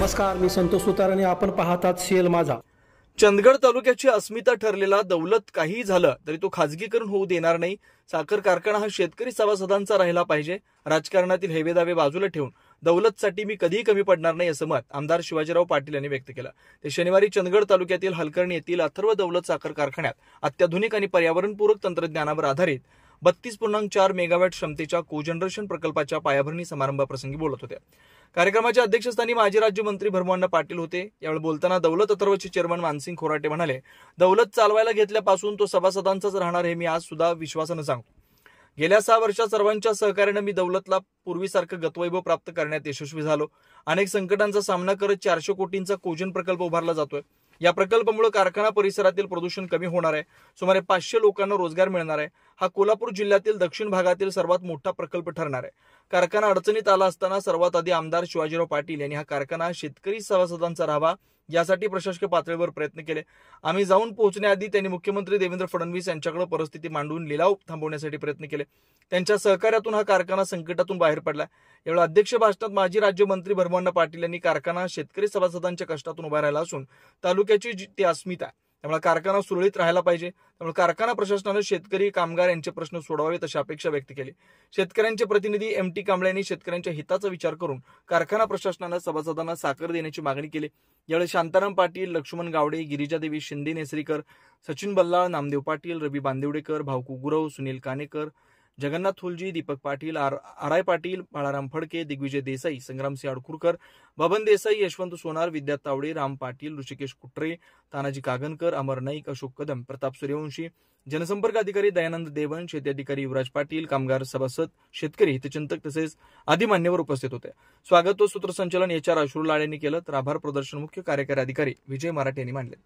नमस्कार, मी संतोष सुतार आणि आपण पाहतात सीएल माझा. चंदगड तालुक्याची अस्मिता ठरलेला दौलत काही झालं तरी तो खाजगीकरण होऊ देणार नाही. साखर कारखाना हा शेतकरी सभासदांचा राहिला पाहिजे. राजकारणातील हेवेदावे बाजूला ठेवून दौलतसाठी मी कधीही कमी पडणार नाही असं मत आमदार शिवाजीराव पाटील यांनी व्यक्त केलं. ते शनिवारी चंदगड तालुक्यातील हलकर्णी येथील अथर्व दौलत साखर कारखान्यात अत्याधुनिक आणि पर्यावरणपूरक तंत्रज्ञानावर आधारित 32.4 मेगावॅट क्षमतेच्या कोजनरेशन प्रकल्पाच्या पायाभरणी समारंभाप्रसंगी बोलत होते. कार्यक्रमाच्या अध्यक्षस्थानी माजी राज्यमंत्री भरमोहन पाटील होते. यावेळी बोलताना दौलत अथर्वचे चेअरमन मानसिंग खोराटे म्हणाले, दौलत चालवायला घेतल्यापासून तो सभासदांचाच राहणार हे मी आज सुद्धा विश्वासानं सांगतो. गेल्या 6 वर्षात सर्वांच्या सहकार्यानं मी दौलतला पूर्वीसारखं गतवैभव प्राप्त करण्यात यशस्वी झालो. अनेक संकटांचा सामना करत 400 कोटींचा कोजन प्रकल्प उभारला जातोय. या प्रकल्पामुळे कारखाना परिसरातील प्रदूषण कमी होणार आहे. सुमारे 500 लोकांना रोजगार मिळणार आहे. हा कोल्हापूर जिल्ह्यातील दक्षिण भागातील सर्वात मोठा प्रकल्प ठरणार आहे. कारखाना अडचणीत आला असताना सर्वात आधी आमदार शिवाजीराव पाटील यांनी हा कारखाना शेतकरी सभासदांचा राहावा यासाठी प्रशासकीय पातळीवर प्रयत्न केले. आम्ही जाऊन पोहोचण्याआधी त्यांनी मुख्यमंत्री देवेंद्र फडणवीस यांच्याकडे परिस्थिती मांडून लिलाव थांबवण्यासाठी प्रयत्न केले. त्यांच्या सहकार्यातून हा कारखाना संकटातून बाहेर पडला. यावेळी अध्यक्ष भाषणात माजी राज्यमंत्री भरमोहन पाटील यांनी कारखाना शेतकरी सभासदांच्या कष्टातून उभा राहिला असून तालुक्याची ती अस्मिता आहे. त्यामुळे कारखाना सुरळीत राहायला पाहिजे. त्यामुळे कारखाना प्रशासनानं शेतकरी कामगार यांचे प्रश्न सोडवावेत अशी अपेक्षा व्यक्त केली. शेतकऱ्यांचे प्रतिनिधी MT कांबळे यांनी शेतकऱ्यांच्या हिताचा विचार करून कारखाना प्रशासनानं सभासदांना साखर देण्याची मागणी केली. यावेळी शांताराम पाटील, लक्ष्मण गावडे, गिरिजादेवी शिंदे नेसरीकर, सचिन बल्लाळ, नामदेव पाटील, रवी बांदिवडेकर, भाऊकू गुरव, सुनील कानेकर, जगन्नाथ हुलजी, दीपक पाटील, आराय पाटील, बाळाराम फडके, दिग्विजय देसाई, संग्रामसिंह अडकुरकर, बबन देसाई, यशवंत सोनार, विद्या तावडे, राम पाटील, ऋषिकेश कुट्रे, तानाजी कागनकर, अमर नाईक, अशोक कदम, प्रताप सूर्यवंशी, जनसंपर्क अधिकारी दयानंद देवन, शेती अधिकारी युवराज पाटील, कामगार सभासद, शेतकरी हितचिंतक तसेच आदी मान्यवर उपस्थित होते. स्वागत व सूत्रसंचालन HR अश्रू लाड यांनी केलं तर आभार प्रदर्शन मुख्य कार्यकारी अधिकारी विजय मराठे यांनी मानले.